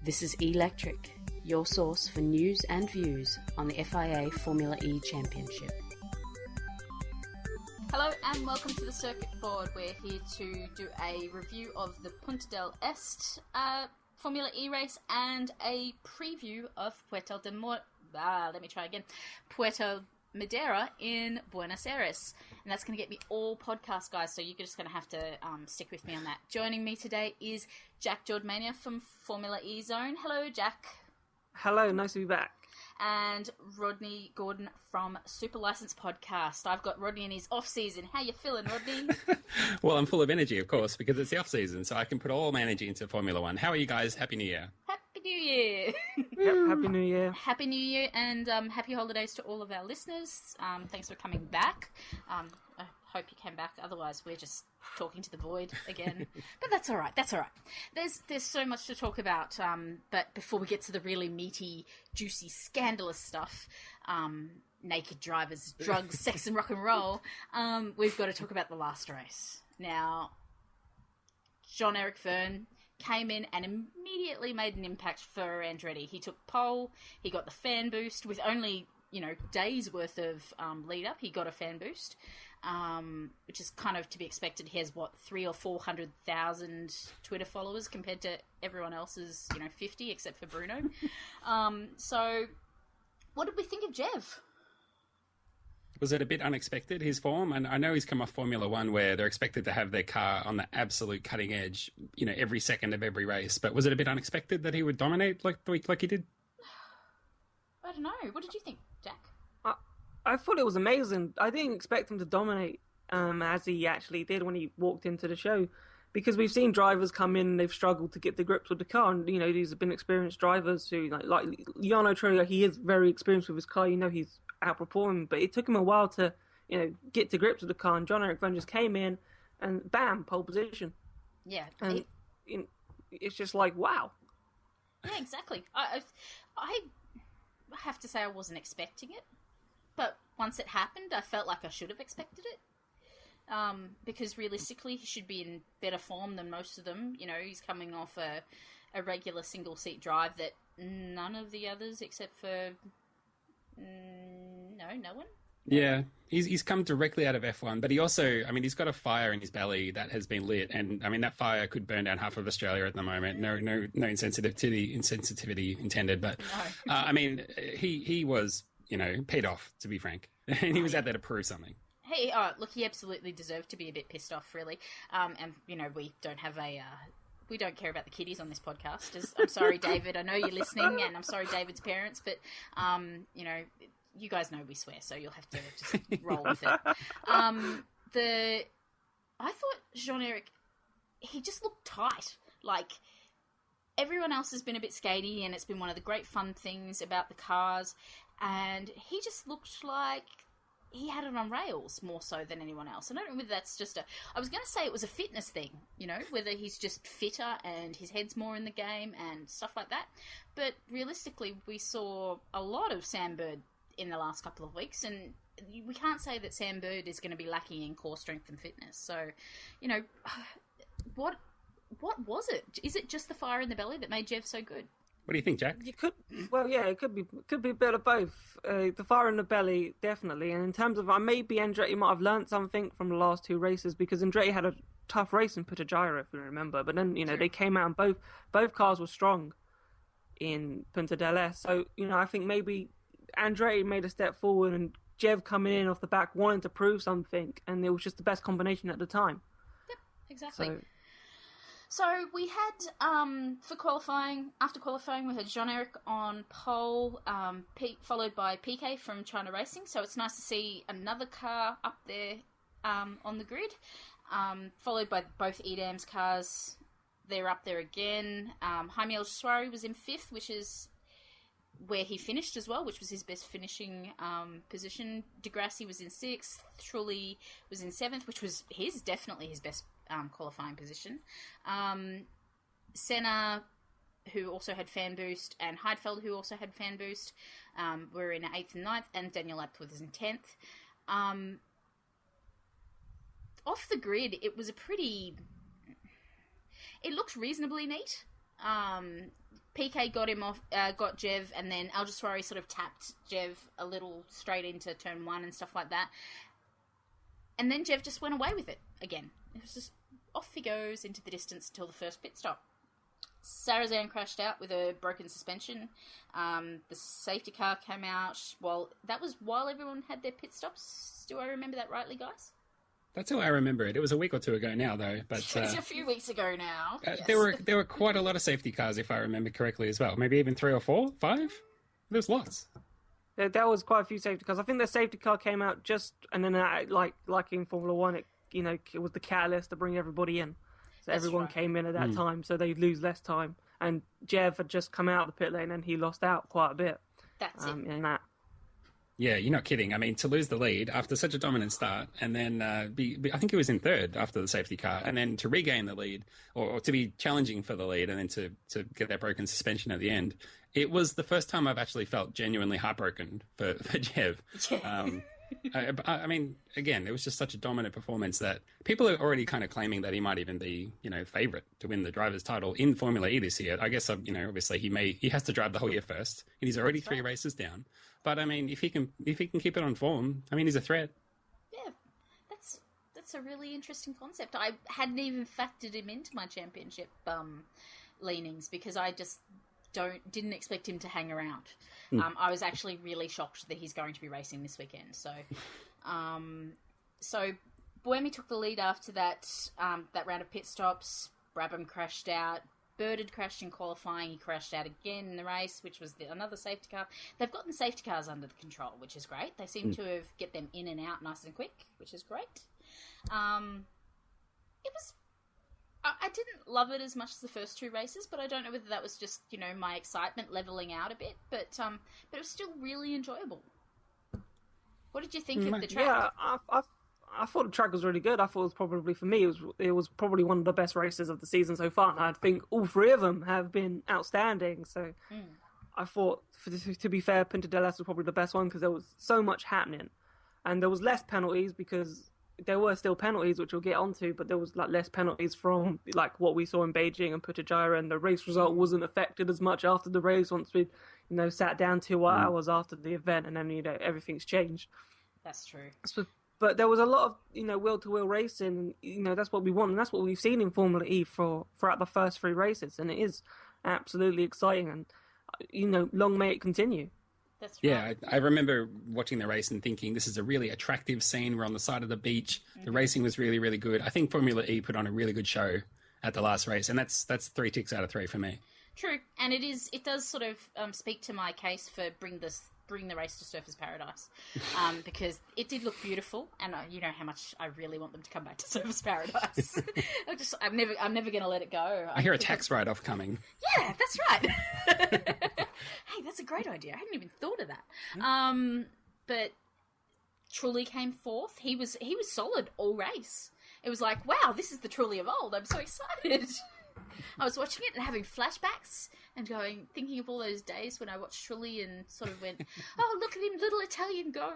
This is E-lectric, your source for news and views on the FIA Formula E Championship. Hello and welcome to the Circuit Board. We're here to do a review of the Punta Del Este Formula E race and a preview of Puerto Madera in Buenos Aires. And that's going to get me all podcast, guys, so you're just going to have to stick with me on that. Joining me today is Jack Giordmania from Formula E Zone. Hello, Jack. Hello, nice to be back. And Rodney Gordon from Super License Podcast. I've got Rodney in his off-season. How you feeling, Rodney? Well, I'm full of energy, of course, because it's the off-season, so I can put all my energy into Formula One. How are you guys? Happy New Year. Happy New Year. Happy New Year. Happy New Year and happy holidays to all of our listeners. Thanks for coming back. I hope you came back. Otherwise, we're just talking to the void again. But that's all right. That's all right. There's so much to talk about. But before we get to the really meaty, juicy, scandalous stuff, naked drivers, drugs, sex and rock and roll, we've got to talk about the last race. Now, Jean-Eric Vergne came in and immediately made an impact for Andretti. He took pole, he got the fan boost with only, days worth of lead up. He got a fan boost, which is kind of to be expected. He has 300,000 or 400,000 Twitter followers compared to everyone else's 50 except for Bruno. So what did we think of Jev? Was it a bit unexpected, his form? And I know he's come off Formula One where they're expected to have their car on the absolute cutting edge, every second of every race. But was it a bit unexpected that he would dominate like he did? I don't know. What did you think, Jack? I thought it was amazing. I didn't expect him to dominate as he actually did when he walked into the show. Because we've seen drivers come in and they've struggled to get to grips with the car. And, these have been experienced drivers who, like Jarno Trulli, he is very experienced with his car. He's outperforming. But it took him a while to, get to grips with the car. And Jean-Eric Vergne just came in and, bam, pole position. Yeah. And it's just like, wow. Yeah, exactly. I have to say I wasn't expecting it. But once it happened, I felt like I should have expected it. Because realistically, he should be in better form than most of them. He's coming off a regular single-seat drive that none of the others, except for... no one? Yeah, he's come directly out of F1, but he also, he's got a fire in his belly that has been lit, and, that fire could burn down half of Australia at the moment. No insensitivity intended, but, No. He was, paid off, to be frank, and he was out there to prove something. Hey, look, he absolutely deserved to be a bit pissed off, really. And, we don't have we don't care about the kiddies on this podcast. I'm sorry, David, I know you're listening, and I'm sorry, David's parents, but, you guys know we swear, so you'll have to just roll with it. I thought Jean-Eric, he just looked tight. Like, everyone else has been a bit skatey, and it's been one of the great fun things about the cars, and he just looked like he had it on rails more so than anyone else. I don't know whether that's just I was going to say it was a fitness thing, whether he's just fitter and his head's more in the game and stuff like that. But realistically, we saw a lot of Sam Bird in the last couple of weeks, and we can't say that Sam Bird is going to be lacking in core strength and fitness. So, what was it? Is it just the fire in the belly that made Jev so good? What do you think, Jack? It could be a bit of both. The fire in the belly, definitely. And in terms of, maybe Andretti might have learnt something from the last two races, because Andretti had a tough race in Punta Del Este, if you remember. But then, they came out and both cars were strong in Punta Del Este. So, I think maybe Andretti made a step forward and Jev coming in off the back wanting to prove something, and it was just the best combination at the time. Yep, exactly. So we had, after qualifying, we had Jean-Eric on pole, followed by PK from China Racing. So it's nice to see another car up there on the grid, followed by both Edam's cars. They're up there again. Jaime El Suari was in 5th, which is where he finished as well, which was his best finishing position. Degrassi was in 6th. Trulli was in 7th, which was definitely his best qualifying position. Senna, who also had fan boost, and Heidfeld, who also had fan boost, were in 8th and 9th, and Daniel Abt was in 10th. Off the grid, it looked reasonably neat. PK got him off, got Jev, and then Al-Jaswari sort of tapped Jev a little straight into turn 1 and stuff like that. And then Jev just went away with it again. It was just off he goes into the distance until the first pit stop. Sarazan crashed out with a broken suspension. The safety car came out. Well, that was while everyone had their pit stops. Do I remember that rightly, guys? That's how I remember it. It was a week or two ago now, though. But it's a few weeks ago now. Yes. There were quite a lot of safety cars, if I remember correctly, as well. Maybe even 3 or 4, 5. There's lots. There was quite a few safety cars. I think the safety car came out just, and then like in Formula One, it was the catalyst to bring everybody in. So That's everyone right. came in at that time, so they'd lose less time. And Jev had just come out of the pit lane, and he lost out quite a bit. That's it. In that. Yeah, you're not kidding. I mean, to lose the lead after such a dominant start, and then I think he was in third after the safety car, and then to regain the lead, or to be challenging for the lead, and then to get that broken suspension at the end, it was the first time I've actually felt genuinely heartbroken for Jev. Yeah. I mean, again, it was just such a dominant performance that people are already kind of claiming that he might even be, favourite to win the driver's title in Formula E this year. I guess, obviously he has to drive the whole year first, and he's already 3 races down. But I mean, if he can keep it on form, I mean, he's a threat. Yeah, that's a really interesting concept. I hadn't even factored him into my championship leanings because I just didn't expect him to hang around. I was actually really shocked that he's going to be racing this weekend. So, Buemi took the lead after that round of pit stops. Brabham crashed out. Bird had crashed in qualifying. He crashed out again in the race, which was another safety car. They've gotten safety cars under control, which is great. They seem to have get them in and out nice and quick, which is great. It was. I didn't love it as much as the first 2 races, but I don't know whether that was just my excitement leveling out a bit. But it was still really enjoyable. What did you think of the track? Yeah, I thought the track was really good. I thought it was probably, for me, it was probably one of the best races of the season so far. And I think all 3 of them have been outstanding. So I thought, to be fair, Punta Del Este was probably the best one because there was so much happening. And there was less penalties because there were still penalties, which we'll get onto, but there was less penalties from what we saw in Beijing and Putrajaya, and the race result wasn't affected as much after the race once we sat down 2 hours after the event, and then everything's changed. That's true. But there was a lot of wheel-to-wheel racing, and that's what we want, and that's what we've seen in Formula E throughout the first 3 races, and it is absolutely exciting, and long may it continue. That's right. Yeah, I remember watching the race and thinking this is a really attractive scene. We're on the side of the beach. The racing was really, really good. I think Formula E put on a really good show at the last race, and that's 3 ticks out of 3 for me. True, and it does sort of speak to my case for bring the race to Surfers Paradise, because it did look beautiful, and you know how much I really want them to come back to Surfers Paradise. I'm never going to let it go. I hear a tax write-off coming. Yeah, that's right. Hey, that's a great idea. I hadn't even thought of that. But Trulli came 4th. He was solid all race. It was like, wow, this is the Trulli of old. I'm so excited. I was watching it and having flashbacks and thinking of all those days when I watched Trulli and sort of went, oh, look at him, little Italian go.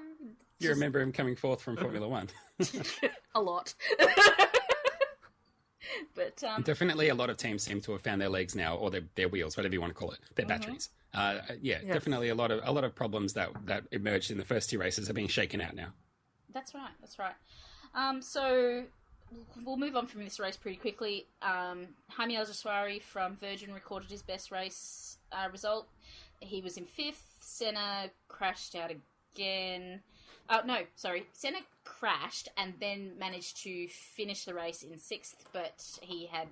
You remember him coming 4th from Formula 1? A lot. But definitely a lot of teams seem to have found their legs now, or their wheels, whatever you want to call it, their batteries. Definitely a lot of problems that emerged in the first 2 races are being shaken out now. That's right. So we'll move on from this race pretty quickly. Jaime Al-Jaswari from Virgin recorded his best race result. He was in 5th. Senna crashed out again. Senna crashed and then managed to finish the race in 6th, but he had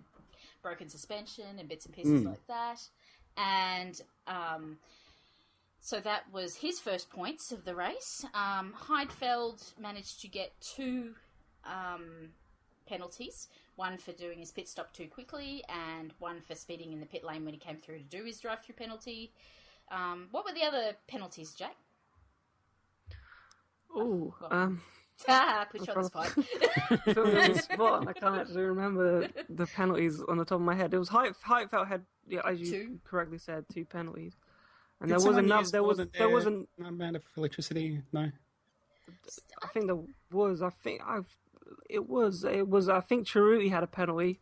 broken suspension and bits and pieces like that. And so that was his first points of the race. Heidfeld managed to get 2 penalties, one for doing his pit stop too quickly and one for speeding in the pit lane when he came through to do his drive-through penalty. What were the other penalties, Jack? Put you on the spot. Put me on the spot. I can't actually remember the penalties on the top of my head. It was Heidfeld had, as you correctly said, 2 penalties, and there was another. There wasn't an amount of electricity. No, I think there was. I think Chiruti had a penalty.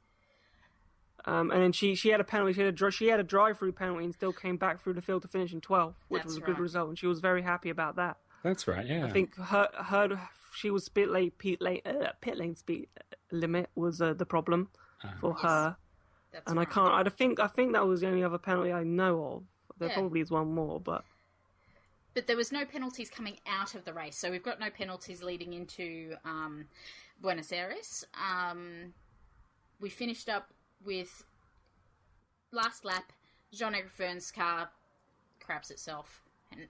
And then she had a penalty. She had a drive-through penalty and still came back through the field to finish in 12th, which was a good result, and she was very happy about that. That's right. Yeah. I think she was pit lane speed limit was the problem for her. That's and right. I think that was the only other penalty I know of. There probably is one more, but there was no penalties coming out of the race, so we've got no penalties leading into Buenos Aires. We finished up with last lap. Jean-Eric Vergne's car craps itself, and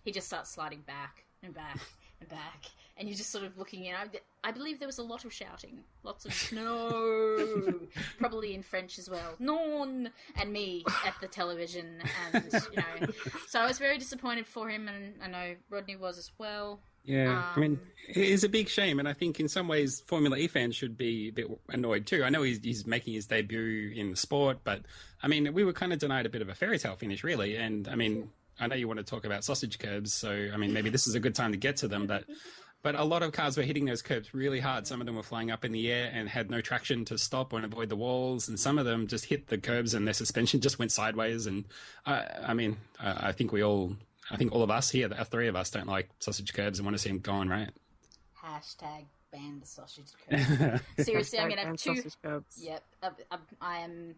he just starts sliding back and back and back, and you're just sort of looking in. I believe there was a lot of shouting, lots of no, probably in French as well, non, and me at the television, and so I was very disappointed for him, and I know Rodney was as well. Yeah, I mean, it is a big shame, and I think in some ways Formula E fans should be a bit annoyed too. I know he's making his debut in the sport, but I mean, we were kind of denied a bit of a fairy tale finish, really. And I mean, I know you want to talk about Sausage Kerbs, so I mean, maybe this is a good time to get to them, but a lot of cars were hitting those curbs really hard. Some of them were flying up in the air and had no traction to stop and avoid the walls, and some of them just hit the curbs and their suspension just went sideways. And I think all of us here, the three of us, don't like Sausage Kerbs and want to see them gone, right? Hashtag ban the Sausage Kerbs. Seriously, I'm going to have two. Sausage Kerbs. Yep, I am.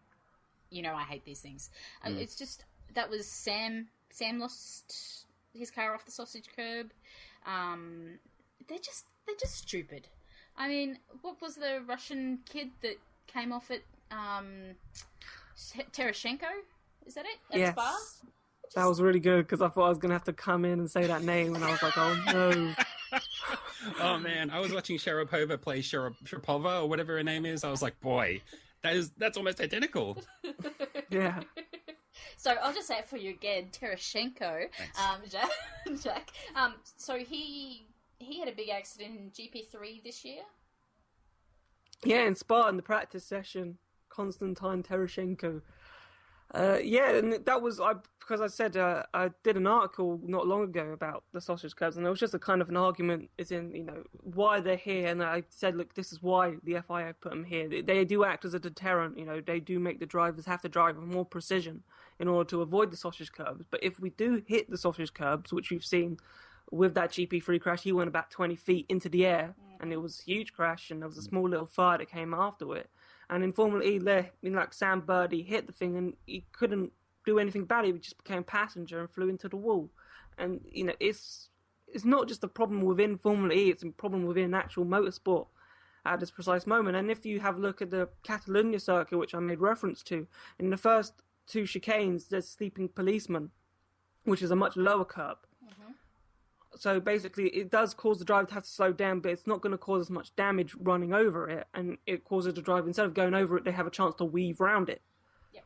I hate these things. It's just that was Sam. Sam lost his car off the Sausage Kerb. They're just stupid. I mean, what was the Russian kid that came off it? Terashenko? Is that it? At Spa? That was really good because I thought I was going to have to come in and say that name, and I was like, oh no. Oh man, I was watching Sharapova play Sharapova or whatever her name is. I was like, boy, that's almost identical. Yeah. So I'll just say it for you again, Terashenko, Jack. So he had a big accident in GP3 this year. Yeah, in Spa in the practice session, Konstantin Terashenko. And that was because I said I did an article not long ago about the Sausage Kerbs, and it was just a kind of an argument, as in why they're here, and I said, look, this is why the FIA put them here. They do act as a deterrent. They do make the drivers have to drive with more precision in order to avoid the Sausage Kerbs. But if we do hit the Sausage Kerbs, which we've seen with that GP3 crash, he went about 20 feet into the air, and it was a huge crash, and there was a small little fire that came after it. And in Formula E, like Sam Birdie hit the thing and he couldn't do anything bad. He just became a passenger and flew into the wall. And it's not just a problem within Formula E; it's a problem within actual motorsport at this precise moment. And if you have a look at the Catalonia circuit, which I made reference to, in the first two chicanes, there's sleeping policemen, which is a much lower curb. So basically, it does cause the driver to have to slow down, but it's not going to cause as much damage running over it, and it causes the driver, instead of going over it, they have a chance to weave around it. Yep.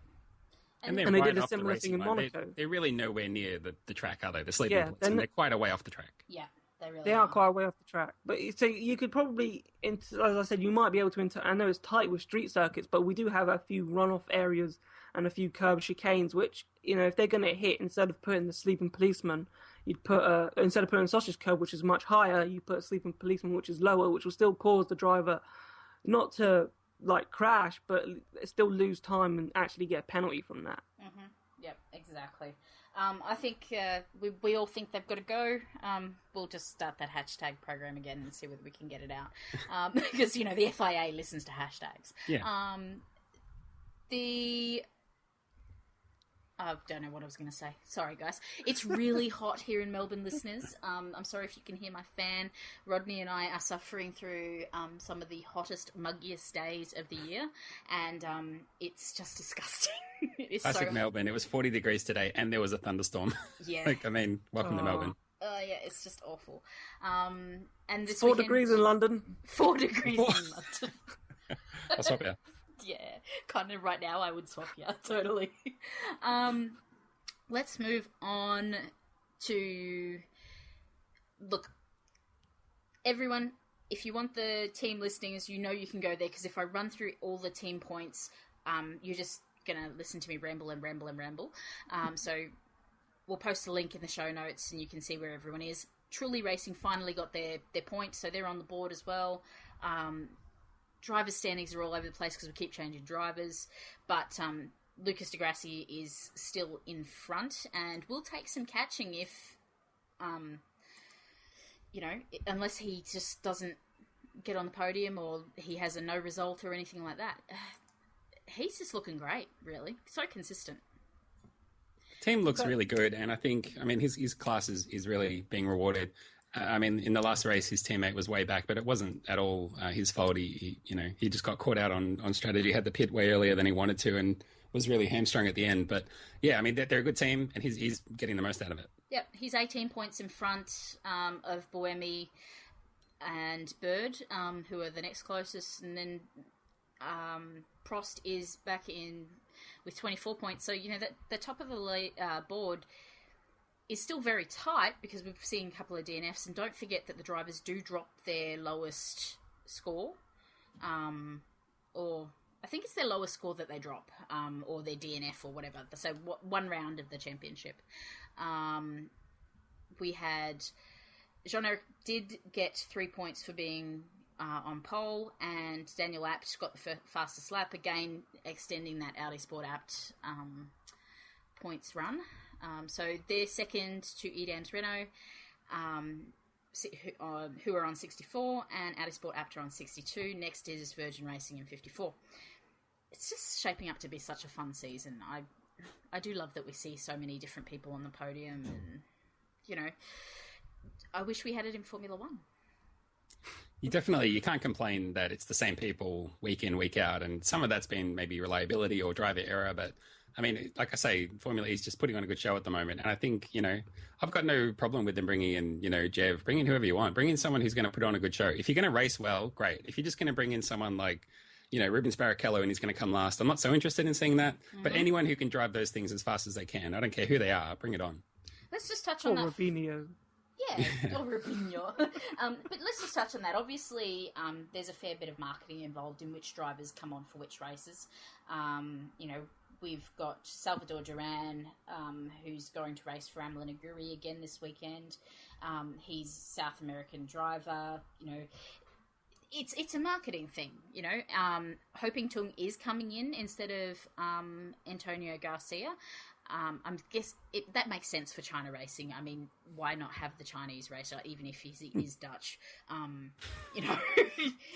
And they did a similar thing in Monaco. They're really nowhere near the track, are they? The sleeping points, and they're quite a way off the track. Yeah, they are quite a way off the track. But so you could probably, as I said, you might be able to I know it's tight with street circuits, but we do have a few runoff areas and a few curb chicanes, which, if they're going to hit, instead of putting the sleeping policeman, you'd put instead of putting a Sausage Kerb, which is much higher, you put a sleeping policeman, which is lower, which will still cause the driver not to crash, but still lose time and actually get a penalty from that. Yep, exactly. I think we all think they've got to go. We'll just start that hashtag program again and see whether we can get it out, because the FIA listens to hashtags. Yeah. I don't know what I was going to say. Sorry, guys. It's really hot here in Melbourne, listeners. I'm sorry if you can hear my fan. Rodney and I are suffering through some of the hottest, muggiest days of the year, and it's just disgusting. It's Classic Melbourne. It was 40 degrees today, and there was a thunderstorm. Yeah. Welcome to Melbourne. Yeah, it's just awful. And this 4 degrees in London. 4 degrees in London. I'll swap you. Yeah, kind of right now I would swap you, totally. Let's move on to... Look, everyone, if you want the team listings, you can go there, because if I run through all the team points, you're just going to listen to me ramble and ramble and ramble. So we'll post a link in the show notes and you can see where everyone is. Truly Racing finally got their points, so they're on the board as well. drivers' standings are all over the place because we keep changing drivers, but Lucas Di Grassi is still in front and will take some catching if, unless he just doesn't get on the podium or he has a no result or anything like that. He's just looking great, really. So consistent. Team looks really good, and I think, his class is really being rewarded. In the last race, his teammate was way back, but it wasn't at all his fault. He just got caught out on strategy, had the pit way earlier than he wanted to, and was really hamstrung at the end. But yeah, they're a good team, and he's getting the most out of it. Yep, he's 18 points in front of Buemi and Bird, who are the next closest, and then Prost is back in with 24 points. So, the top of the board is still very tight because we've seen a couple of DNFs, and don't forget that the drivers do drop their lowest score, or I think it's their lowest score that they drop, or their DNF or whatever. So one round of the championship. We had Jean-Eric did get 3 points for being on pole, and Daniel Abt got the fastest lap, again extending that Audi Sport Abt points run. So they're second to Edams Renault, who are on 64, and Audi Sport Abt are on 62. Next is Virgin Racing in 54. It's just shaping up to be such a fun season. I do love that we see so many different people on the podium, and, I wish we had it in Formula One. You can't complain that it's the same people week in, week out, and some of that's been maybe reliability or driver error, but like I say, Formula E is just putting on a good show at the moment. And I think, I've got no problem with them bringing in, Jev, bring in whoever you want. Bring in someone who's going to put on a good show. If you're going to race well, great. If you're just going to bring in someone like, Rubens Barrichello and he's going to come last, I'm not so interested in seeing that. Mm-hmm. But anyone who can drive those things as fast as they can, I don't care who they are, bring it on. Let's just touch on that. Rubinho. Yeah, or Rubinho. But let's just touch on that. Obviously, there's a fair bit of marketing involved in which drivers come on for which races. We've got Salvador Duran, who's going to race for Amlin Aguri again this weekend. He's South American driver. It's a marketing thing. Hoping Tung is coming in instead of Antonio Garcia. I guess that makes sense for China racing. Why not have the Chinese racer, even if he is Dutch?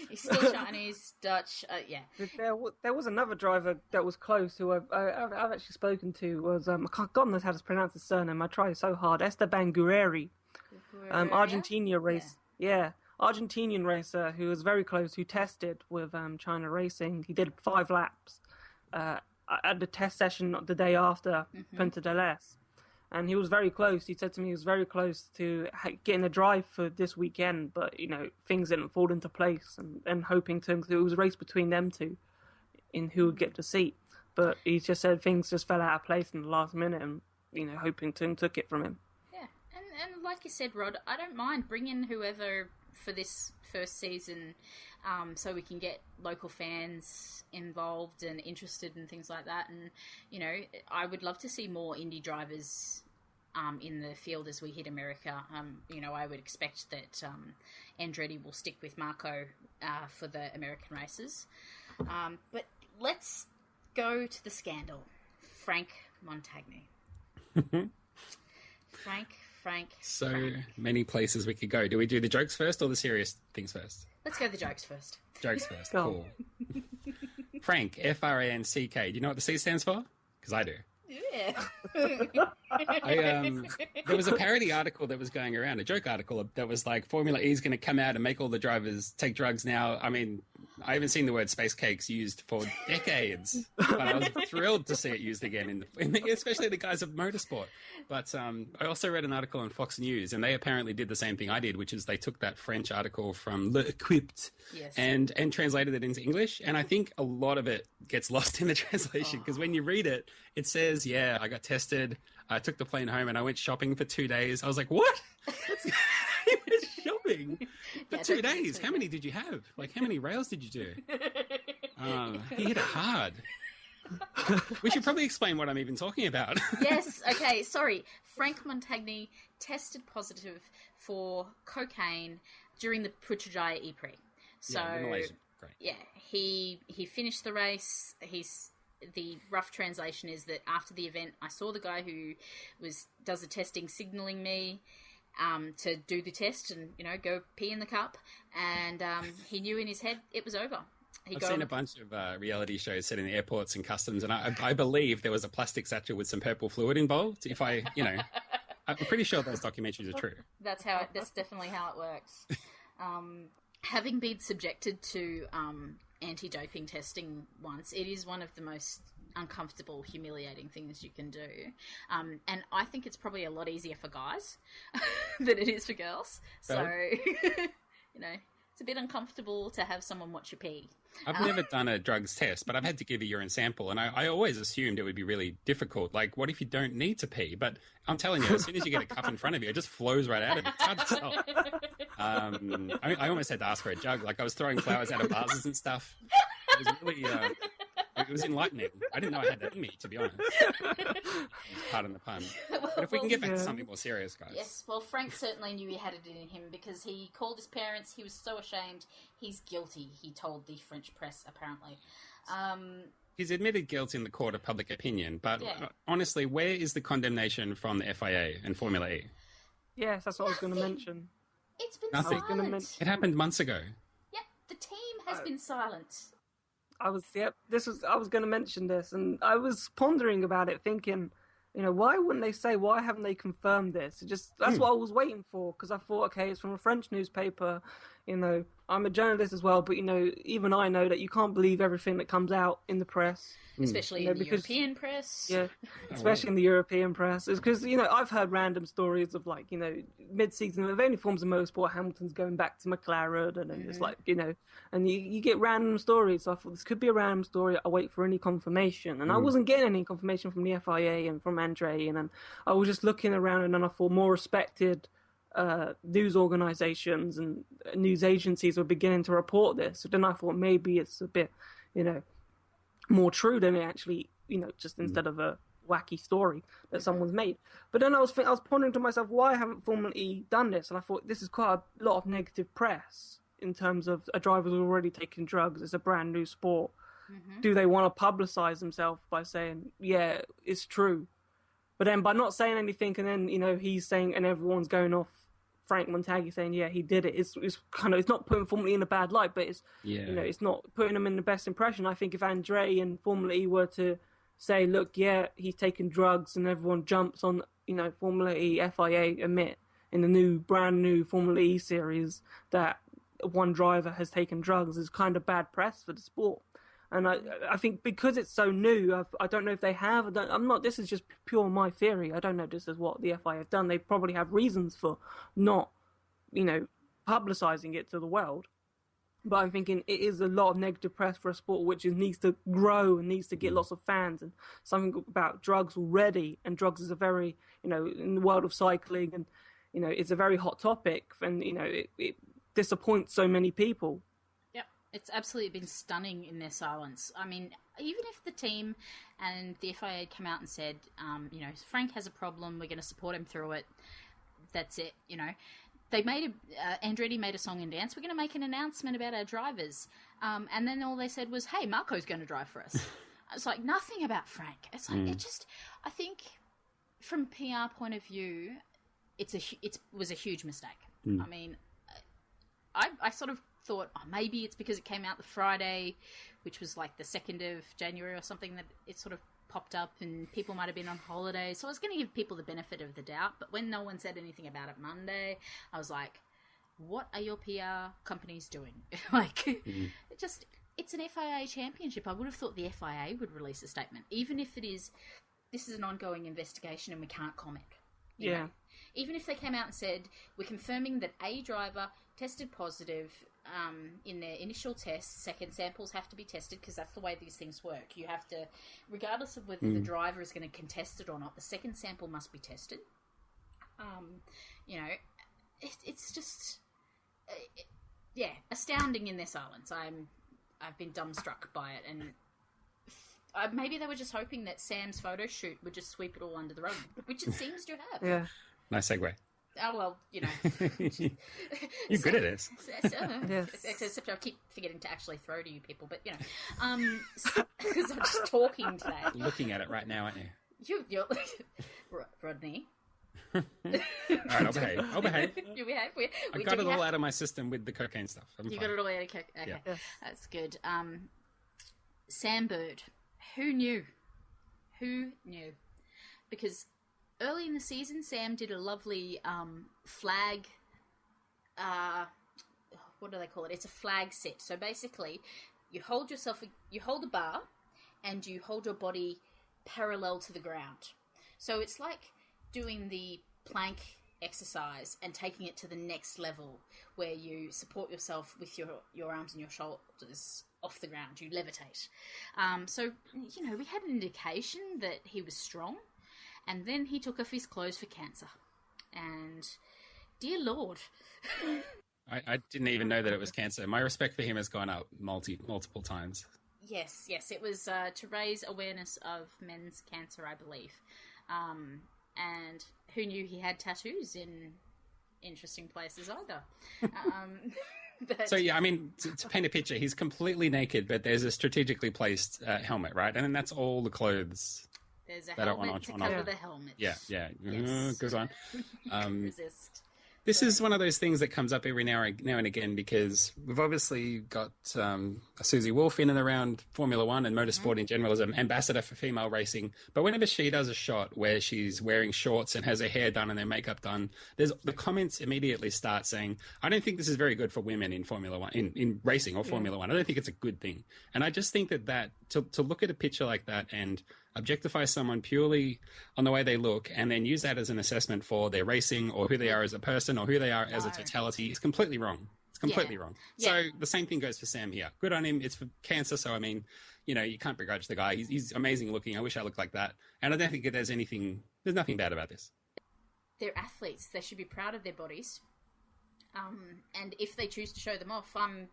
He's still Chinese, Dutch, yeah. There was another driver that was close who I've actually spoken to. Was God knows how to pronounce his surname. I try so hard. Esteban Guerreri, Argentina race. Yeah. Argentinian racer who was very close, who tested with China Racing. He did 5 laps at the test session the day after Punta Del Este. And he was very close. He said to me he was very close to getting a drive for this weekend, but, things didn't fall into place, and hoping to, it was a race between them two in who would get the seat. But he just said things just fell out of place in the last minute, and, hoping Tung took it from him. Yeah, and like you said, Rod, I don't mind bringing whoever for this first season, so we can get local fans involved and interested in things like that. And, I would love to see more indie drivers in the field as we hit America. I would expect that Andretti will stick with Marco for the American races. But let's go to the scandal. Franck Montagny. Franck. So many places we could go. Do we do the jokes first or the serious things first? Let's go the jokes first. Jokes first. Cool. Franck, F-R-A-N-C-K. Do you know what the C stands for? Because I do. Yeah. There was a parody article that was going around, a joke article that was like, Formula E is going to come out and make all the drivers take drugs now. I haven't seen the word space cakes used for decades, but I was thrilled to see it used again, especially the guys of motorsport. But I also read an article on Fox News, and they apparently did the same thing I did, which is they took that French article from L'Equipped and translated it into English. And I think a lot of it gets lost in the translation, because when you read it, it says, yeah, I got tested, I took the plane home, and I went shopping for 2 days. I was like, what? He went shopping for 2 days. How many did you have? Like, how many rails did you do? He hit it hard. We should probably explain what I'm even talking about. Yes, okay, sorry. Franck Montagny tested positive for cocaine during the Putrajaya e-Prix. So, yeah, the Malaysian Great. Yeah, he finished the race. The rough translation is that after the event, I saw the guy who does the testing signaling me to do the test and, go pee in the cup. And he knew in his head it was over. I've seen a bunch of reality shows set in airports and customs, and I believe there was a plastic satchel with some purple fluid involved. I'm pretty sure those documentaries are true. That's definitely how it works. Having been subjected to anti-doping testing once, it is one of the most uncomfortable, humiliating things you can do. And I think it's probably a lot easier for guys than it is for girls. So, it's a bit uncomfortable to have someone watch you pee. I've never done a drugs test, but I've had to give a urine sample, and I always assumed it would be really difficult. Like, what if you don't need to pee? But I'm telling you, as soon as you get a cup in front of you, it just flows right out of it. It's hard to stop. I almost had to ask for a jug. Like, I was throwing flowers out of vases and stuff. It was really... it was enlightening. I didn't know I had that in me, to be honest. Pardon the pun. But if we can get back to something more serious, guys. Yes, well, Frank certainly knew he had it in him because he called his parents. He was so ashamed. He's guilty, he told the French press, apparently. He's admitted guilt in the court of public opinion, but honestly, where is the condemnation from the FIA and Formula E? Yes, that's what I was going to mention. It's been Nothing. silent. It happened months ago. Yep, the team has been silent. I was going to mention this, and I was pondering about it, thinking, why wouldn't they say, why haven't they confirmed this? That's what I was waiting for, because I thought, okay, it's from a French newspaper, I'm a journalist as well, but, even I know that you can't believe everything that comes out in the press. Especially in the European press. Yeah, especially in the European press. It's because, I've heard random stories of, mid-season of any forms of motorsport, Hamilton's going back to McLaren, and then it's and you get random stories. So I thought, this could be a random story. I wait for any confirmation. And I wasn't getting any confirmation from the FIA and from Andre, and then I was just looking around, and then I thought more respected news organizations and news agencies were beginning to report this. So then I thought maybe it's a bit, more true than it actually, just instead of a wacky story that someone's made. But then I was pondering to myself, why haven't Formula E done this? And I thought, this is quite a lot of negative press in terms of a driver's already taking drugs. It's a brand new sport. Do they want to publicize themselves by saying, yeah, it's true? But then by not saying anything, and then, he's saying, and everyone's going off Franck Montagny saying, yeah, he did it. It's not putting Formula E in a bad light, but it's, it's not putting them in the best impression. I think if Andre and Formula E were to say, look, yeah, he's taking drugs, and everyone jumps on, Formula E, FIA admit in the brand new Formula E series that one driver has taken drugs, is kind of bad press for the sport. And I think because it's so new, I don't know if they have. This is just pure my theory. I don't know if this is what the FIA have done. They probably have reasons for not, publicising it to the world. But I'm thinking it is a lot of negative press for a sport which needs to grow and needs to get lots of fans, and something about drugs already. And drugs is a very, in the world of cycling, and, it's a very hot topic, and, it disappoints so many people. It's absolutely been stunning in their silence. I mean, even if the team and the FIA come out and said, Frank has a problem, we're going to support him through it, that's it, They Andretti made a song and dance, we're going to make an announcement about our drivers. And then all they said was, hey, Marco's going to drive for us. It's like nothing about Frank. It's like, I think from PR point of view, it was a huge mistake. I mean, I sort of thought, maybe it's because it came out the Friday, which was like the 2nd of January or something, that it sort of popped up and people might have been on holiday. So I was going to give people the benefit of the doubt. But when no one said anything about it Monday, I was like, what are your PR companies doing? It's an FIA championship. I would have thought the FIA would release a statement, even if this is an ongoing investigation and we can't comment. You know? Even if they came out and said, we're confirming that a driver tested positive in their initial tests, second samples have to be tested, because that's the way these things work. You have to, regardless of whether the driver is going to contest it or not, the second sample must be tested. It's just, astounding in their silence. I've been dumbstruck by it, and maybe they were just hoping that Sam's photo shoot would just sweep it all under the rug, which it seems to have. Yeah. Nice segue. Oh, well, you know. You're good at this. Yes. Except I keep forgetting to actually throw to you people, but, you know. Because I'm just talking today. Looking at it right now, aren't you? You're Rodney. All right, I'll behave. You behave. I got it all out of my system with the cocaine stuff. You got it all out of cocaine. Okay, Yeah. that's good. Sam Bird. Who knew? Because early in the season, Sam did a lovely flag. What do they call it? It's a flag set. So basically, you hold a bar, and you hold your body parallel to the ground. So it's like doing the plank exercise and taking it to the next level, where you support yourself with your arms and your shoulders off the ground. You levitate. So, you know, we had an indication that he was strong. And then he took off his clothes for cancer. And, dear Lord. I didn't even know that it was cancer. My respect for him has gone up multiple times. Yes. It was to raise awareness of men's cancer, I believe. And who knew he had tattoos in interesting places either. So, yeah, I mean, to paint a picture, he's completely naked, but there's a strategically placed helmet, right? And then that's all the clothes. There's a helmet to cover the helmet. Yeah. Yes. Good one. Resist. This is one of those things that comes up every now and again, because we've obviously got Susie Wolff in and around Formula One and motorsport in general as an ambassador for female racing. But whenever she does a shot where she's wearing shorts and has her hair done and her makeup done, the comments immediately start saying, I don't think this is very good for women in Formula One, in racing or Formula One. I don't think it's a good thing. And I just think that to look at a picture like that and objectify someone purely on the way they look and then use that as an assessment for their racing or who they are as a person or who they are as a totality is completely wrong. It's completely wrong. Yeah. So the same thing goes for Sam here. Good on him. It's for cancer. So, I mean, you know, you can't begrudge the guy. He's amazing looking. I wish I looked like that. And I don't think there's nothing bad about this. They're athletes. They should be proud of their bodies. And if they choose to show them off, I'm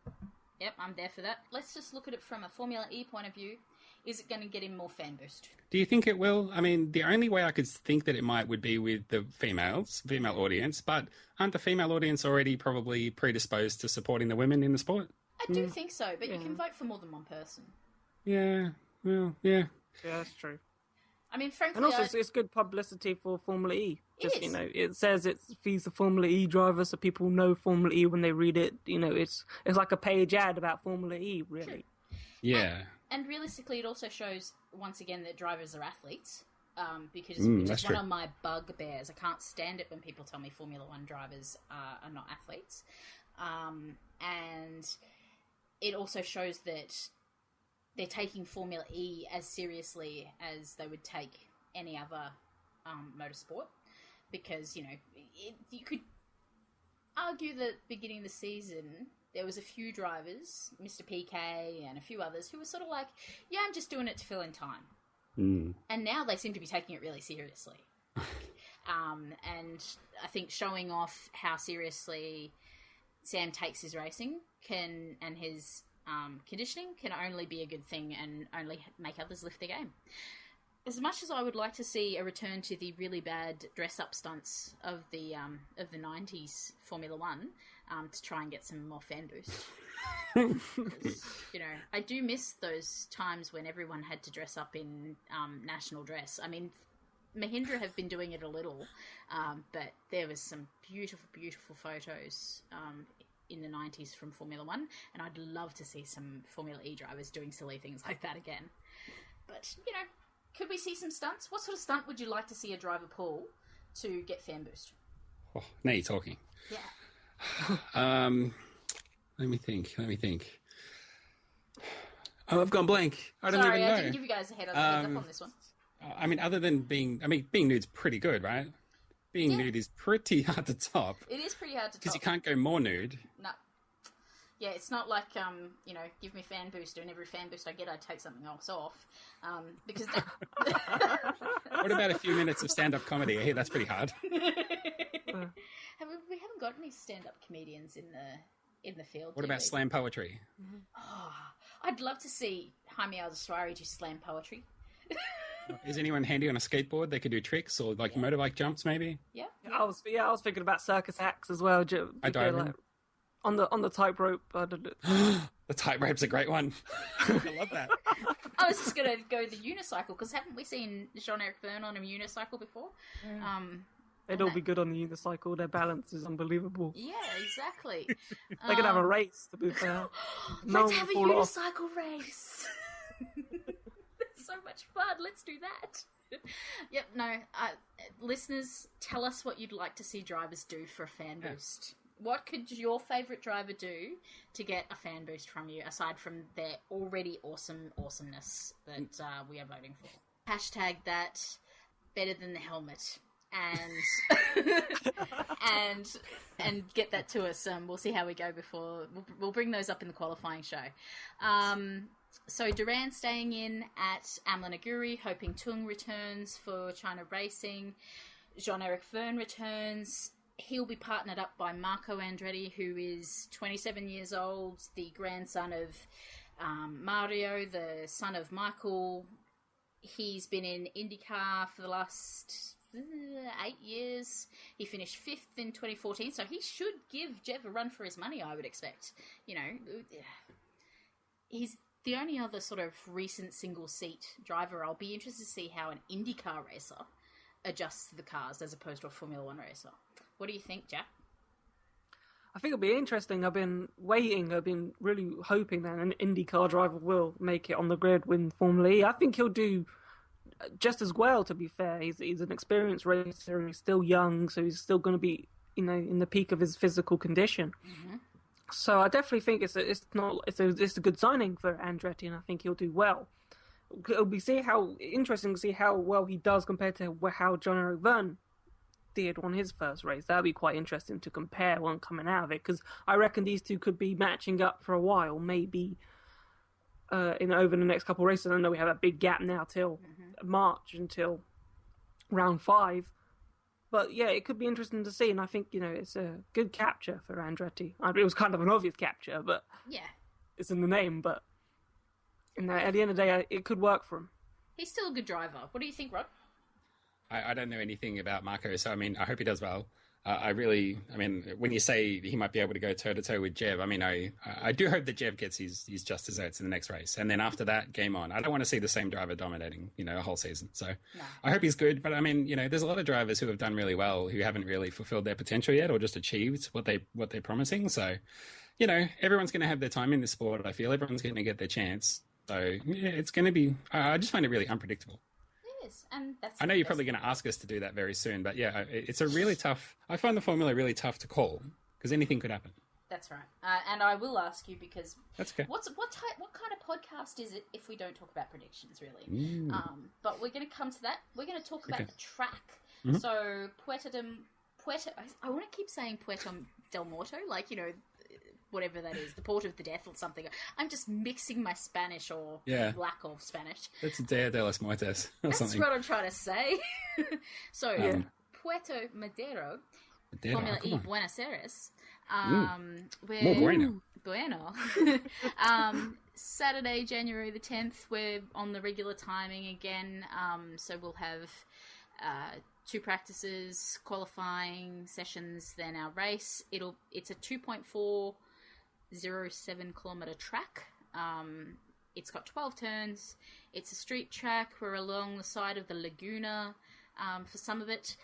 there for that. Let's just look at it from a Formula E point of view. Is it going to get him more fan boost? Do you think it will? I mean, the only way I could think that it would be with the female audience, but aren't the female audience already probably predisposed to supporting the women in the sport? I do think so, but you can vote for more than one person. Yeah, well, yeah. Yeah, that's true. I mean, frankly... And also, it's good publicity for Formula E. It is. You know, it says he's a Formula E driver, so people know Formula E when they read it. You know, it's like a page ad about Formula E, really. True. Yeah. And realistically, it also shows, once again, that drivers are athletes, because which is one of my bugbears. I can't stand it when people tell me Formula One drivers are not athletes. And it also shows that they're taking Formula E as seriously as they would take any other motorsport, because, you know, you could argue that beginning of the season... There was a few drivers, Mr. PK and a few others, who were sort of like, yeah, I'm just doing it to fill in time. And now they seem to be taking it really seriously. And I think showing off how seriously Sam takes his racing and his conditioning can only be a good thing and only make others lift their game. As much as I would like to see a return to the really bad dress-up stunts of the 90s Formula One, to try and get some more fan boost. You know, I do miss those times when everyone had to dress up in national dress. I mean, Mahindra have been doing it a little, but there was some beautiful, beautiful photos in the 90s from Formula One, and I'd love to see some Formula E drivers doing silly things like that again. But, you know, could we see some stunts? What sort of stunt would you like to see a driver pull to get fan boost? Oh, now you're talking. Yeah. Let me think. Oh, I've gone blank. I don't even know. I didn't give you guys a heads up on this one. I mean, other than being nude's pretty good, right? Being nude is pretty hard to top. It is pretty hard to top. Because you can't go more nude. No. Yeah, it's not like, you know, give me fan booster, and every fan boost I get, I take something else off. Because that... What about a few minutes of stand-up comedy? I hear that's pretty hard. We haven't got any stand-up comedians in the field. What about slam poetry? Oh, I'd love to see Jaime Aldaswari do slam poetry. Is anyone handy on a skateboard? They could do tricks or like motorbike jumps, maybe. Yeah. I was thinking about circus acts as well. I dive in. Like, on the tightrope. The tightrope's a great one. I love that. I was just going to go the unicycle, because haven't we seen Jean-Eric Verne on a unicycle before? Yeah. They'd all be good on the unicycle. Their balance is unbelievable. Yeah, exactly. They could have a race, to be fair. Let's have a unicycle race. That's so much fun. Let's do that. Yep, no. Listeners, tell us what you'd like to see drivers do for a fan boost. What could your favourite driver do to get a fan boost from you, aside from their already awesomeness that we are voting for? Hashtag that better than the helmet. And get that to us. We'll see how we go before we'll bring those up in the qualifying show. So Duran staying in at Amla Naguri, hoping Tung returns for China Racing. Jean-Eric Verne returns. He'll be partnered up by Marco Andretti, who is 27 years old, the grandson of Mario, the son of Michael. He's been in IndyCar for the last 8 years. He finished 5th in 2014, so he should give Jev a run for his money, I would expect. You know, he's the only other sort of recent single-seat driver. I'll be interested to see how an IndyCar racer adjusts to the cars as opposed to a Formula One racer. What do you think, Jack? I think it'll be interesting. I've been waiting. I've been really hoping that an IndyCar driver will make it on the grid, win Formula E. I think he'll do just as well, to be fair. He's an experienced racer. He's still young, so he's still going to be, you know, in the peak of his physical condition. Mm-hmm. So I definitely think it's a good signing for Andretti, and I think he'll do well. It'll be interesting to see how well he does compared to how Jean-Eric Verne did on his first race. That'll be quite interesting to compare one coming out of it, because I reckon these two could be matching up for a while, maybe over the next couple of races. I know we have a big gap now till March, until round 5. But yeah, it could be interesting to see, and I think, you know, it's a good capture for Andretti. It was kind of an obvious capture, but yeah, it's in the name. But at the end of the day, it could work for him. He's still a good driver. What do you think, Rod? I don't know anything about Marco, so I mean, I hope he does well. When you say he might be able to go toe-to-toe with Jev, I mean, I do hope that Jev gets his just desserts in the next race. And then after that, game on. I don't want to see the same driver dominating, you know, a whole season. So no. I hope he's good. But I mean, you know, there's a lot of drivers who have done really well who haven't really fulfilled their potential yet or just achieved what they're promising. So, you know, everyone's going to have their time in this sport. I feel everyone's going to get their chance. So yeah, it's going to be, I just find it really unpredictable. And that's I know you're probably going to ask us to do that very soon, but yeah, it's a really tough. I find the formula really tough to call because anything could happen. That's right, and I will ask you because that's okay. What kind of podcast is it if we don't talk about predictions, really? But we're going to come to that. We're going to talk about the track. Mm-hmm. So Puerto. I want to keep saying Puerto del Morto, like, you know, whatever that is, the port of the death or something. I'm just mixing my Spanish or lack of Spanish. It's Dia de los Muertos or That's something. What I'm trying to say. So, Puerto Madero, Formula E, Buenos Aires. More bueno. Saturday, January the 10th, we're on the regular timing again. So we'll have 2 practices, qualifying sessions, then our race. It's a 2.407 kilometre track. It's got 12 turns. It's a street track. We're along the side of the Laguna for some of it.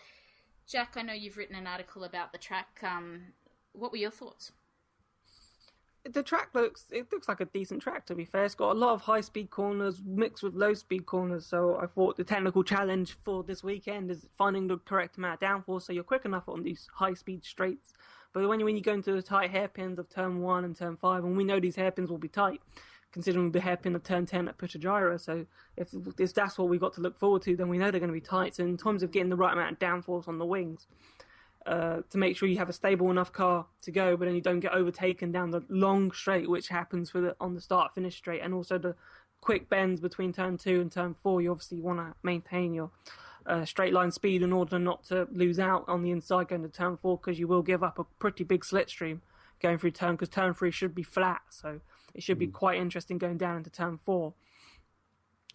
Jack, I know you've written an article about the track. What were your thoughts? The track looks like a decent track, to be fair. It's got a lot of high-speed corners mixed with low-speed corners, so I thought the technical challenge for this weekend is finding the correct amount of downforce so you're quick enough on these high-speed straights. But when you go into the tight hairpins of turn 1 and turn 5, and we know these hairpins will be tight, considering the hairpin of turn 10 at Puttagyra, so if that's what we've got to look forward to, then we know they're going to be tight. So in terms of getting the right amount of downforce on the wings, to make sure you have a stable enough car to go, but then you don't get overtaken down the long straight, which happens on the start-finish straight, and also the quick bends between turn 2 and turn 4. You obviously want to maintain your straight line speed in order not to lose out on the inside going to turn 4, because you will give up a pretty big slipstream going through because turn 3 should be flat, so it should be quite interesting going down into turn 4.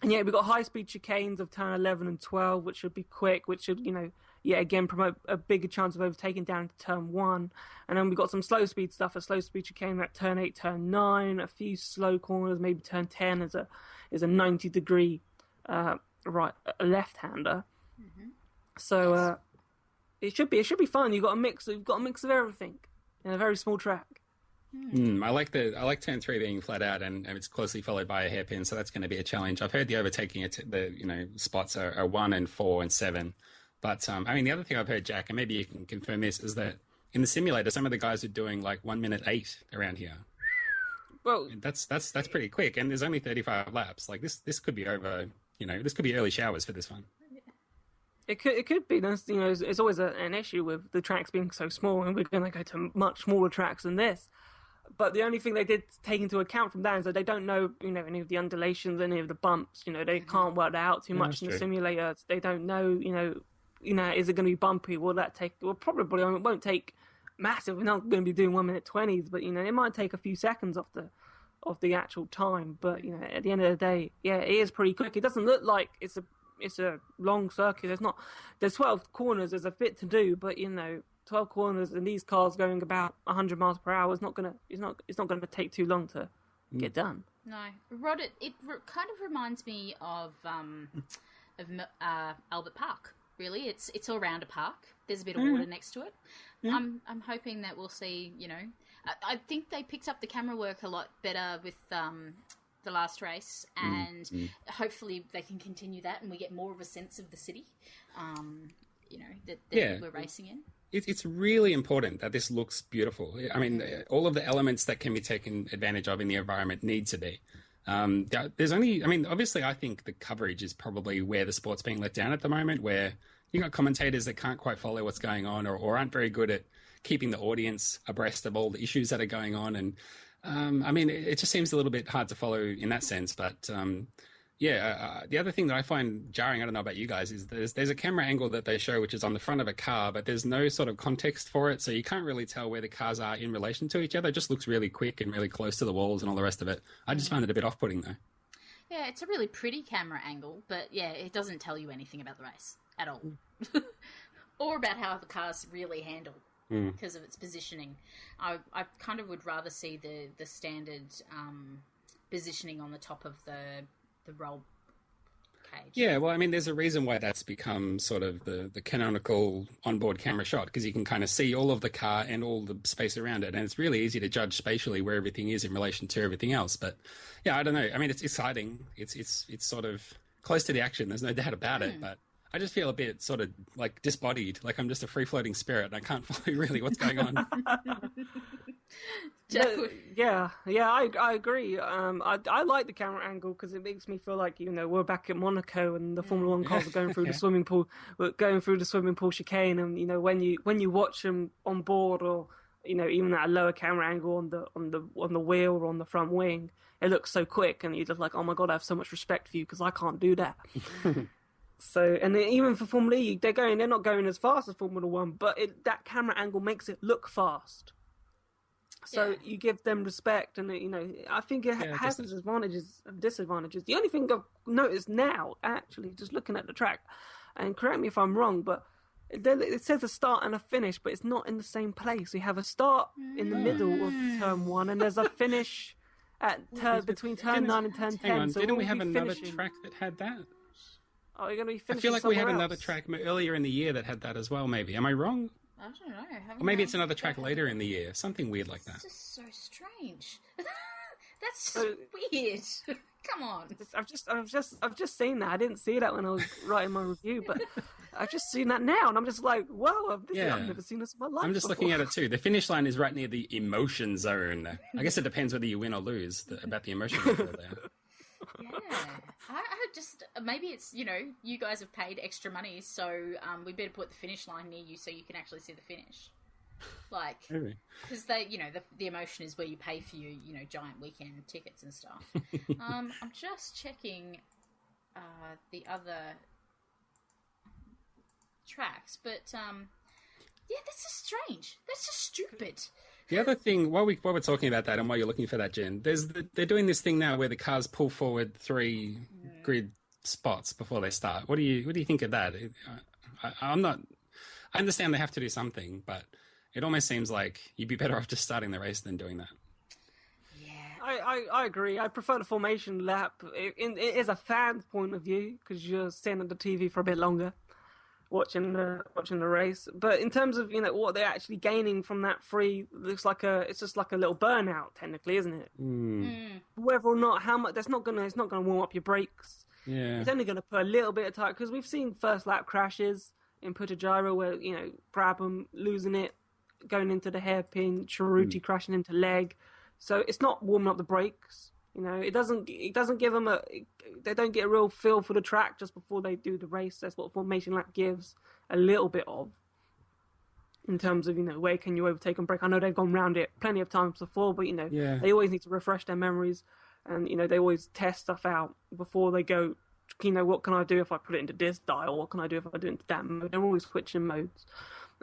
And yeah, we've got high-speed chicanes of turn 11 and 12, which should be quick, which should, again, promote a bigger chance of overtaking down to turn 1. And then we've got some slow-speed stuff, a slow-speed chicane at turn 8, turn 9, a few slow corners, maybe turn 10 is a 90-degree right left-hander. Mm-hmm. So it should be fun. You've got a mix of everything in a very small track. I like turn 3 being flat out, and it's closely followed by a hairpin, so that's going to be a challenge. I've heard the overtaking spots are 1 and 4 and 7, but the other thing I've heard, Jack, and maybe you can confirm this, is that in the simulator, some of the guys are doing like 1 minute 8 around here. Well, that's pretty quick, and there's only 35 laps. Like this could be over. This could be early showers for this one. It could be. It's always an issue with the tracks being so small, and we're going to go to much smaller tracks than this. But the only thing they did take into account from that is that they don't know, any of the undulations, any of the bumps. They can't work that out too much in the simulator. They don't know, is it going to be bumpy? Will that take? Well, probably. It won't take massive. We're not going to be doing 1 minute 20s, but it might take a few seconds off the actual time. But at the end of the day, yeah, it is pretty quick. It doesn't look like it's a long circuit. There's 12 corners. There's a bit to do, but 12 corners and these cars going about 100 miles per hour it's not gonna take too long to get done. No, Rod, it kind of reminds me of Albert Park. Really, it's all around a park. There's a bit of water next to it. Yeah. I'm hoping that we'll see. I think they picked up the camera work a lot better with the last race, and hopefully they can continue that, and we get more of a sense of the city. That we're racing in. It's really important that this looks beautiful. I mean, all of the elements that can be taken advantage of in the environment need to be. Obviously, I think the coverage is probably where the sport's being let down at the moment, where you got commentators that can't quite follow what's going on or aren't very good at keeping the audience abreast of all the issues that are going on. And, it just seems a little bit hard to follow in that sense, but... the other thing that I find jarring, I don't know about you guys, is there's a camera angle that they show which is on the front of a car, but there's no sort of context for it, so you can't really tell where the cars are in relation to each other. It just looks really quick and really close to the walls and all the rest of it. I just find it a bit off-putting, though. Yeah, it's a really pretty camera angle, but yeah, it doesn't tell you anything about the race at all. Or about how the cars really handle because of its positioning. I kind of would rather see the standard positioning on the top of the roll cage. Yeah, well, there's a reason why that's become sort of the canonical onboard camera shot, because you can kind of see all of the car and all the space around it, and it's really easy to judge spatially where everything is in relation to everything else. But yeah, I don't know. It's exciting. It's sort of close to the action. There's no doubt about it. But I just feel a bit sort of like disbodied, like I'm just a free-floating spirit and I can't follow really what's going on. I agree. I like the camera angle because it makes me feel like we're back at Monaco and the Formula One cars are going through the swimming pool, chicane, and when you watch them on board or even at a lower camera angle on the wheel or on the front wing, it looks so quick and you're just like, oh my god, I have so much respect for you because I can't do that. So, and even for Formula E, they're not going as fast as Formula One, but that camera angle makes it look fast. So you give them respect, and I think it has its advantages and disadvantages. The only thing I've noticed now, actually, just looking at the track, and correct me if I'm wrong, but it says a start and a finish, but it's not in the same place. We have a start in the middle of turn 1, and there's a finish between turn 9 and turn 10. Hang on, so didn't we have another track that had that? Oh, you're going to be finishing I feel like we had else. another track earlier in the year that had that as well, maybe. Am I wrong? I don't know. Or maybe it's another track later in the year. Something weird like that. It's just so strange. That's weird. Come on. I've just seen that. I didn't see that when I was writing my review, but I've just seen that now, and I'm just like, wow, I've never seen this in my life. I'm just looking at it too. The finish line is right near the emotion zone. I guess it depends whether you win or lose about the emotion level there. Yeah, I just maybe it's you guys have paid extra money, so we better put the finish line near you so you can actually see the finish. Like, because they, the emotion is where you pay for your giant weekend tickets and stuff. I'm just checking the other tracks, but that's just strange. That's just stupid. The other thing, while we're talking about that and while you're looking for that, Jen, they're doing this thing now where the cars pull forward 3 grid spots before they start. What do you think of that? I'm not. I understand they have to do something, but it almost seems like you'd be better off just starting the race than doing that. I agree. I prefer the formation lap. It is a fan's point of view because you're sitting at the TV for a bit longer, watching the race. But in terms of what they're actually gaining from that free, it's just like a little burnout technically, isn't it? Whether or not how much it's not gonna warm up your brakes. Yeah, it's only gonna put a little bit of time because we've seen first lap crashes in Punta Gyro where Brabham losing it, going into the hairpin, Cerruti crashing into leg. So it's not warming up the brakes, It doesn't give them they don't get a real feel for the track just before they do the race. That's what formation lap gives a little bit of, in terms of where can you overtake and brake. I know they've gone round it plenty of times before, but they always need to refresh their memories, and they always test stuff out before they go. What can I do if I put it into this dial? What can I do if I do it into that mode? They're always switching modes.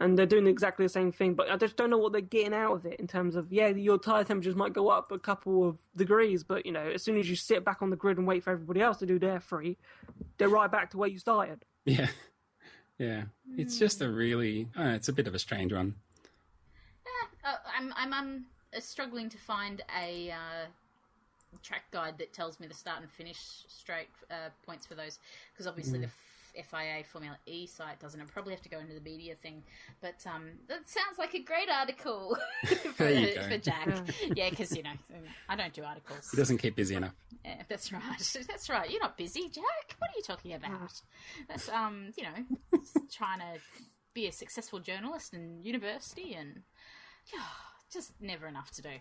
And they're doing exactly the same thing, but I just don't know what they're getting out of it in terms of, your tyre temperatures might go up a couple of degrees, but, as soon as you sit back on the grid and wait for everybody else to do their free, they're right back to where you started. Yeah. Yeah. It's just it's a bit of a strange one. I'm struggling to find a track guide that tells me the start and finish straight points for those, because obviously the FIA Formula E site doesn't. I probably have to go into the media thing, but that sounds like a great article for Jack. Yeah, because I don't do articles. He doesn't keep busy enough. Yeah, that's right. That's right. You're not busy, Jack. What are you talking about? That's trying to be a successful journalist in university, and just never enough to do.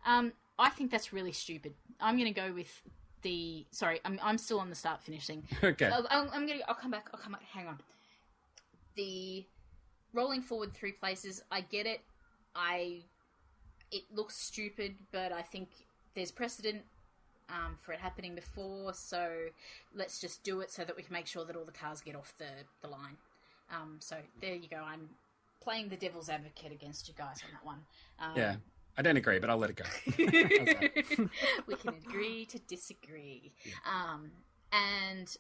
I think that's really stupid. I'm going to go with I'm still on the start finish thing. Okay. I'll come back. Hang on. The rolling forward 3 places, I get it. It looks stupid, but I think there's precedent for it happening before, so let's just do it so that we can make sure that all the cars get off the line. So there you go. I'm playing the devil's advocate against you guys on that one. Yeah. I don't agree, but I'll let it go. We can agree to disagree. And,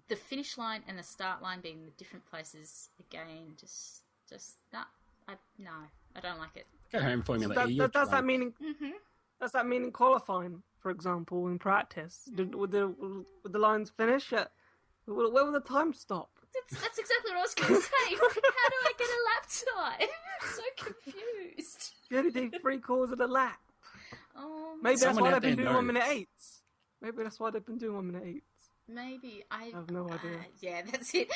the finish line and the start line being the different places, again, just no, I don't like it. Go home, Formula E. Does that mean in qualifying, for example, in practice? Would the lines finish at... Where will the time stop? That's exactly what I was going to say. How do I get a lap time? I'm so confused. You only do 3 quarters of the lap. Maybe Someone that's why out they've been there doing knows. 1 minute 8s. Maybe that's why they've been doing 1 minute 8s. Maybe. I have no idea. Yeah, that's it.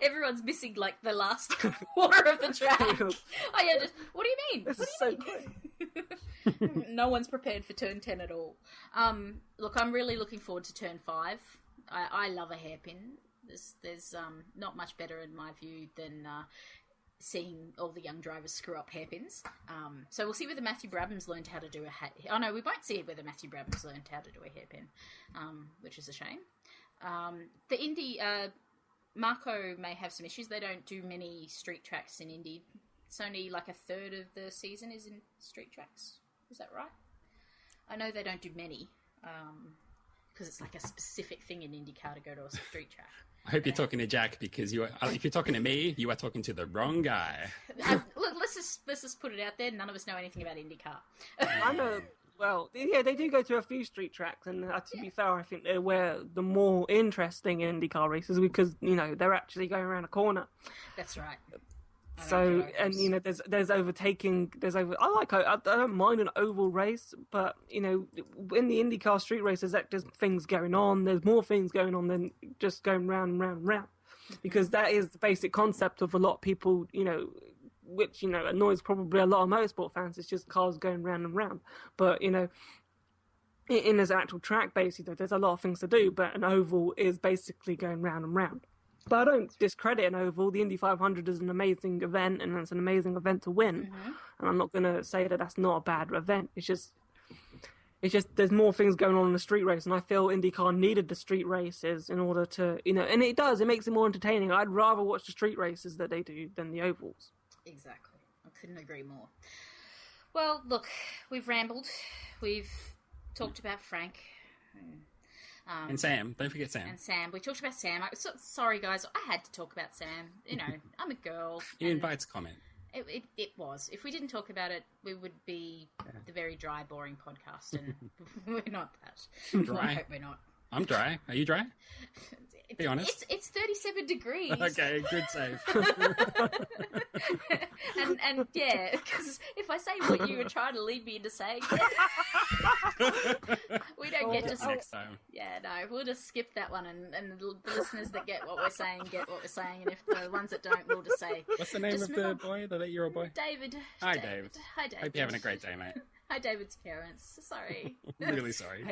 Everyone's missing, the last quarter of the track. What do you mean? This what is do you so mean? No one's prepared for turn 10 at all. Look, I'm really looking forward to turn 5. I love a hairpin. There's not much better in my view than seeing all the young drivers screw up hairpins. So we'll see whether Matthew Brabham's learned how to do a... Oh no, we won't see whether Matthew Brabham's learned how to do a hairpin, which is a shame. The Indy... Marco may have some issues. They don't do many street tracks in Indy. It's only a third of the season is in street tracks. Is that right? I know they don't do many, because it's a specific thing in IndyCar to go to a street track. I hope you're talking to Jack, because if you're talking to me, you are talking to the wrong guy. Look, let's just put it out there. None of us know anything about IndyCar. I know. Well, yeah, they do go to a few street tracks, and to be fair, I think they're where the more interesting IndyCar races, because they're actually going around a corner. That's right. So, and there's overtaking. I don't mind an oval race, but in the IndyCar street races, there's things going on. There's more things going on than just going round and round and round, because that is the basic concept of a lot of people. Which annoys probably a lot of motorsport fans. It's just cars going round and round. But in this actual track, basically, there's a lot of things to do. But an oval is basically going round and round. But I don't discredit an oval. The Indy 500 is an amazing event, and it's an amazing event to win. Mm-hmm. And I'm not going to say that that's not a bad event. It's just there's more things going on in the street race, and I feel IndyCar needed the street races in order to, and it does. It makes it more entertaining. I'd rather watch the street races that they do than the ovals. Exactly. I couldn't agree more. Well, look, we've rambled. We've talked about Franck. And Sam. Don't forget Sam. And Sam. We talked about Sam. Sorry, guys. I had to talk about Sam. You know, I'm a girl. He invites comment. It was. If we didn't talk about it, we would be the very dry, boring podcast, and we're not that. Dry? I hope we're not. I'm dry. Are you dry? Be honest. It's 37 degrees. Okay, good save. and yeah, because if I say what you were trying to lead me into saying, we don't get to next time. Yeah, no, we'll just skip that one, and the listeners that get what we're saying get what we're saying, and if the ones that don't, we'll just say. What's the name of the boy, the 8-year-old boy? David. Hi, David. Hi, David. Hope you're having a great day, mate. Hi, David's parents. Sorry. I'm really sorry.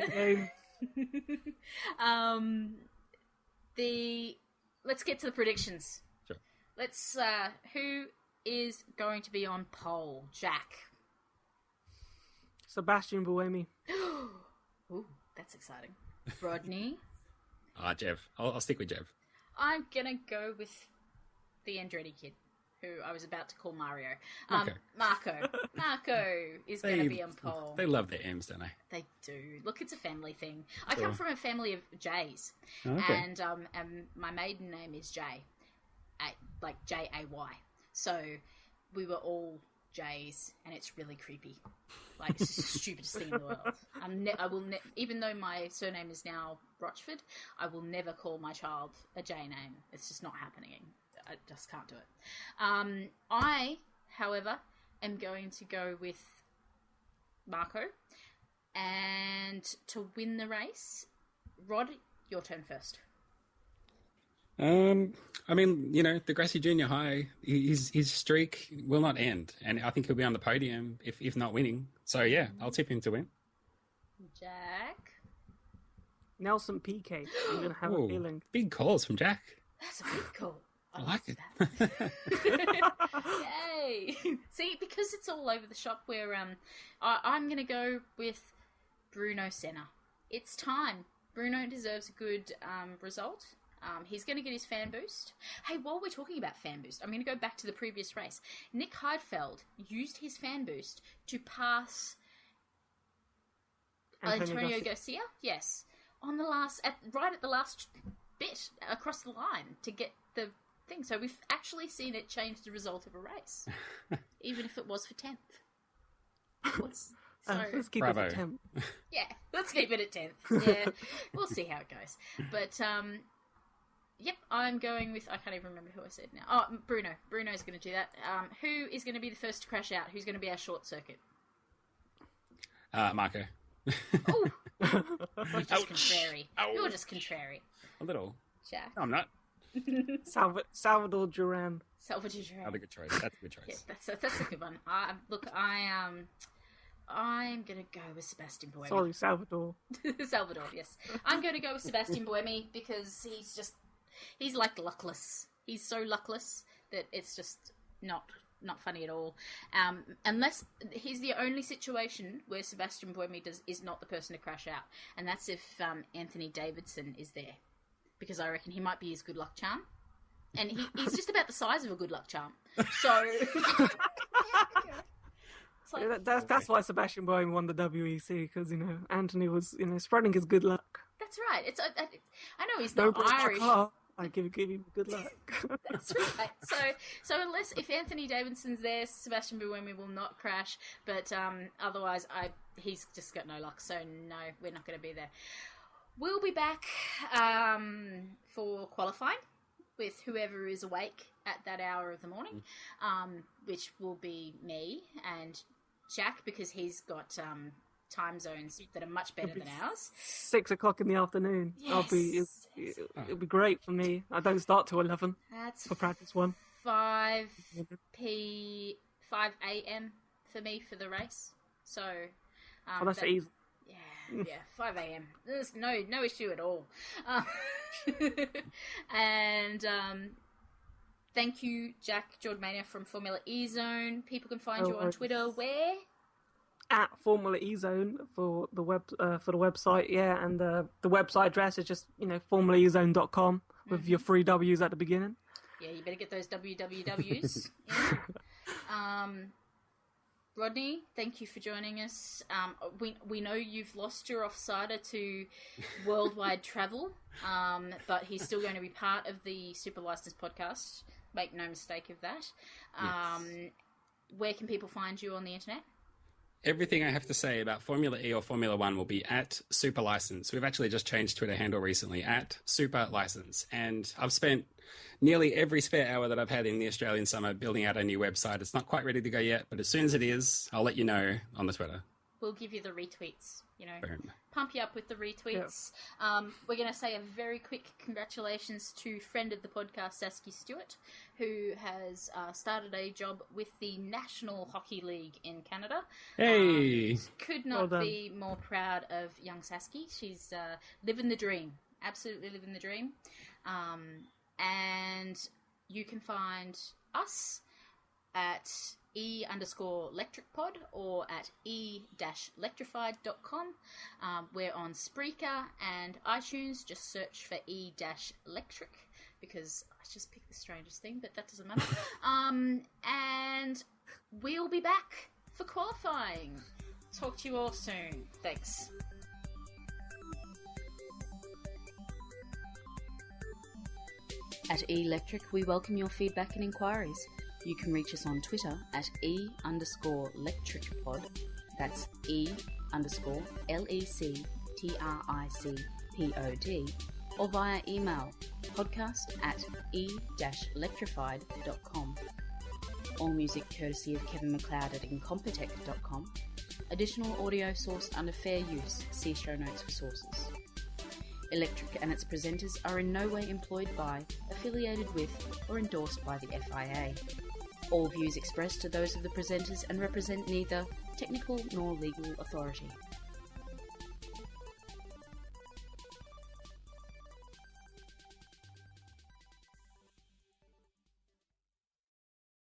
Let's get to the predictions. Sure. Let's who is going to be on pole? Jack. Sebastian Buemi. Ooh, that's exciting. Rodney. Jev. I'll stick with Jev. I'm gonna go with the Andretti kid, who I was about to call Mario. Marco. Marco is going to be on pole. They love their M's, don't they? They do. Look, it's a family thing. I come from a family of J's, and my maiden name is Jay, like J-A-Y. So we were all J's, and it's really creepy. Like, it's just the stupidest thing in the world. I will even though my surname is now Rochford, I will never call my child a J name. It's just not happening. I just can't do it. I, however, am going to go with Marco. And to win the race, Rod, your turn first. I mean, you know, the Gracie Junior High, his streak will not end. And I think he'll be on the podium, if not winning. So, yeah, I'll tip him to win. Jack? Nelson Piquet. I'm going to have a feeling. Big calls from Jack. That's a big call. I like it. Yay! See, because it's all over the shop, where I'm going to go with Bruno Senna. It's time. Bruno deserves a good result. He's going to get his fan boost. Hey, while we're talking about fan boost, I'm going to go back to the previous race. Nick Heidfeld used his fan boost to pass Antonio Garcia. Yes, on the right at the last bit across the line to get the thing. So we've actually seen it change the result of a race, even if it was for 10th. Let's keep it at 10th. Yeah, let's keep it at 10th. Yeah, we'll see how it goes. But yep, I'm going with, I can't even remember who I said now. Oh, Bruno. Bruno's going to do that. Who is going to be the first to crash out? Who's going to be our short circuit? Marco. Oh, you're just contrary. You're just contrary. A little. Jack. No, I'm not. Salvador Duran. Salvador Duran. That's a good choice. That's a good choice. Yeah, that's a good one. I'm going to go with Sebastian Buemi. Sorry, Salvador. Salvador, yes. I'm going to go with Sebastian Buemi because he's like luckless. He's so luckless that it's just not funny at all. Unless he's the only situation where Sebastian Buemi is not the person to crash out, and that's if Anthony Davidson is there, because I reckon he might be his good luck charm, and he's just about the size of a good luck charm. So that's why Sebastian Buemi won the WEC, because Anthony was spreading his good luck. That's right. I know he's not Irish. I give him good luck. That's right. So if Anthony Davidson's there, Sebastian Buemi will not crash. But otherwise, he's just got no luck. So no, we're not going to be there. We'll be back for qualifying with whoever is awake at that hour of the morning, which will be me and Jack, because he's got time zones that are much better than ours. 6 o'clock in the afternoon. Yes. It'll be great for me. I don't start till 11 for practice 1. 5 a.m. for me for the race. So that's easy. Yeah, 5 a.m. There's no issue at all. And thank you, Jack Giordmania from Formula E Zone. People can find you on Twitter. Where? At Formula E Zone for the website, yeah, and the website address is just formulaezone.com with your 3 W's at the beginning. Yeah, you better get those wwws. Rodney, thank you for joining us. We know you've lost your offsider to worldwide travel, but he's still going to be part of the Super Licensed podcast. Make no mistake of that. Yes. Where can people find you on the internet? Everything I have to say about Formula E or Formula One will be at Super License. We've actually just changed Twitter handle recently, at Super License. And I've spent nearly every spare hour that I've had in the Australian summer building out a new website. It's not quite ready to go yet, but as soon as it is, I'll let you know on the Twitter. We'll give you the retweets, Boom. Pump you up with the retweets. We're going to say a very quick congratulations to friend of the podcast, Saskia Stewart, who has started a job with the National Hockey League in Canada. Hey! Could not be more proud of young Saskia. She's living the dream. Absolutely living the dream. And you can find us at e_lectric pod or at e-lectrified.com. We're on Spreaker and iTunes. Just search for e-lectric because I just picked the strangest thing, but that doesn't matter. And we'll be back for qualifying. Talk to you all soon. Thanks. At E-lectric, we welcome your feedback and inquiries. You can reach us on Twitter at e_lectricpod. That's e_lectricpod, or via email podcast@e-lectrified.com. All music courtesy of Kevin McLeod at incompetech.com. Additional audio sourced under fair use. See show notes for sources. E-lectric and its presenters are in no way employed by, affiliated with, or endorsed by the FIA. All views expressed are those of the presenters and represent neither technical nor legal authority.